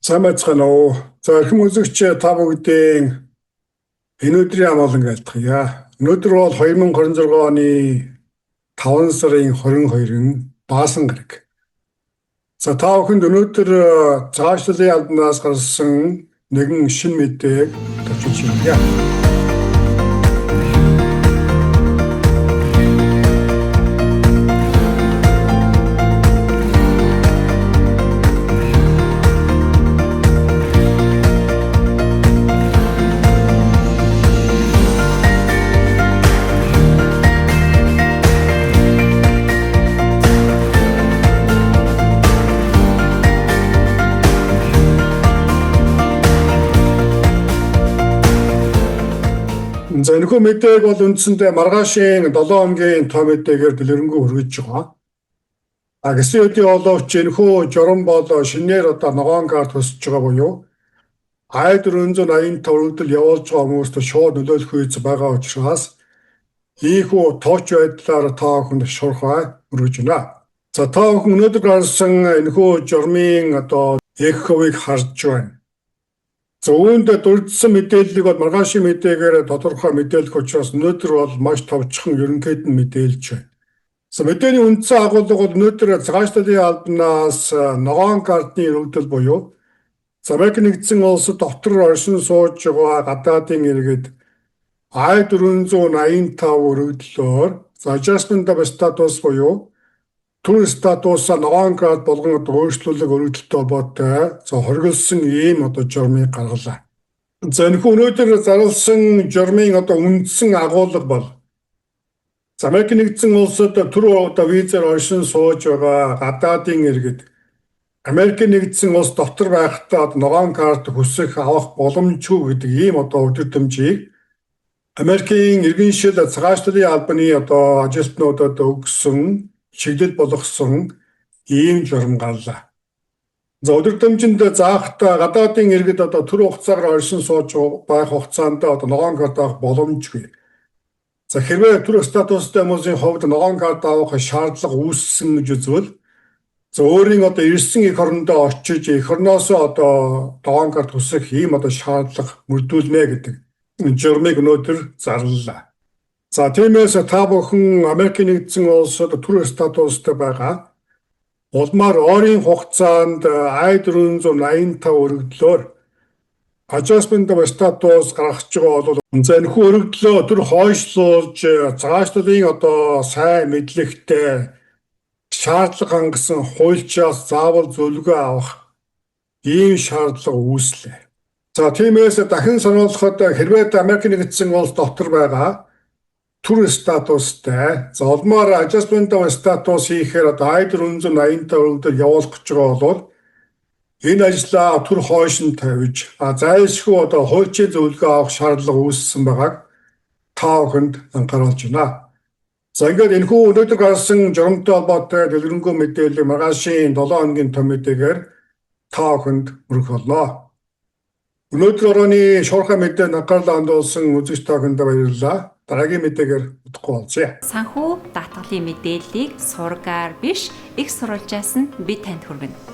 Сайн байцгаана уу. За эрхэм үзэгч та бүгдийн энэ өдрийн амгалан айлтгая. Өнөөдөр бол 2026 оны 5 сарын 22-нд Баасан гараг. За та бүхэнд өнөөдөр цаашлалын албанаас гарсан нэгэн шинэ мэдээг тавьж өгье. За энэхүү мэдээг бол үндсэндээ маргаашийн 7 хоногийн тоо мэдээгээр дэлгэрэнгүй хүргэж байгаа. Гэсэн үедээ боловч энэхүү журам бол шинээр ногоон карт төсөж байгаа буюу I-485 өргөдөл явуулж байгаа хүмүүст шууд нөлөөлөх үйц байгаа учраас ийхүү тооч байдлаар та бүхэнд шуурхай өргөж байна. За та бүхэн өнөөдөр гарсан энэхүү журмын эхховыг харж байна. За үүнд дурдсан мэдээллийг бол маргаашийн мэдээгээр тодорхой мэдээлэх учраас өнөөдөр бол маш товчхон ерөнхийд нь мэдээлж байна. За мэдээний үндсэн агуулга бол өнөөдөр цаашлалын албанаас ногоон картны өргөдөл буюу Америк нэгдсэн улсад дотор оршин сууж байгаа гадаадын иргэд I-485 өргөдлөөр adjustment of status буюу түр статусаа ногоон карт болгон өөрчлөлөг өргөдөлтөй холбоотой хориглосон ийм журмыг гаргалаа. За энэхүү өнөөдөр зарласан журмын үндсэн агуулга бол Америк нэгдсэн улсад түр визээр оршин сууж байгаа гадаадын иргэд Америк нэгдсэн улс дотор байхдаа ногоон карт хүсэх авах боломжгүй гэдэг ийм өдөртөмжийг Америкийн иргэн шил цаашлалын албаны ажилтнуудад өгсөн чиглэл болгосон ийм журам гарлаа. За өдөртөмжинд заахта гадаадын иргэд түр хугацаагаар оршин сууж байх хугацаанд ногоон карт авах боломжгүй. За хэрвээ түр статустай хүмүүсийн хувьд ногоон карт авах шаардлага үүссэн гэж үзвэл өөрийн ирсэн эх орондоо очиж эх орноосоо ногоон карт хүсэх ийм шаардлага мөрдүүлнэ гэдэг журмыг өнөөдөр зарлалаа. За тиймээс та бүхэн Америк нэгдсэн улсад түр статустай байгаа улмаар ойрын хугацаанд I-485 өргөдлөөр adjustment of status гаргаж байгаа бол энэхүү өргөдлөө түр хойшлуулж цаашлалын сайн мэдлэгтэй шаардлага хангасан хуульчаас заавал зөвлөгөө авах ийм шаардлага үүслээ. За тиймээс дахин сануулхад хэрвээ Америк нэгдсэн улс дотор байгаа түр статустай улмаар adjustment of status хийхээр I-485 өргөдөл явуулах гэж байгаа бол энэ ажлаа түр хойш нь тавьж зайлшгүй хуульчийн зөвлөгөө авах шаардлага үүссэн байгааг та бүхэнд анхааруулж байна. За ингээд энэхүү өнөөдөр гарсан журамтай холбоотой дэлгэрэнгүй мэдээлэл маргаашийн 7 хоногийн том мэдээгээр та бүхэнд хүргэх боллоо. Өнөөдөр орооны шуурхай мэдээ анхаарлаа хандуулсан үзэгч та бүхэнд баярлалаа. Дараагийн мэдээгээр утгагүй болзъя. Санхүү даатгалын мэдээллийг сургаар биш их сурвалжаас нь бид танд хүргэнэ.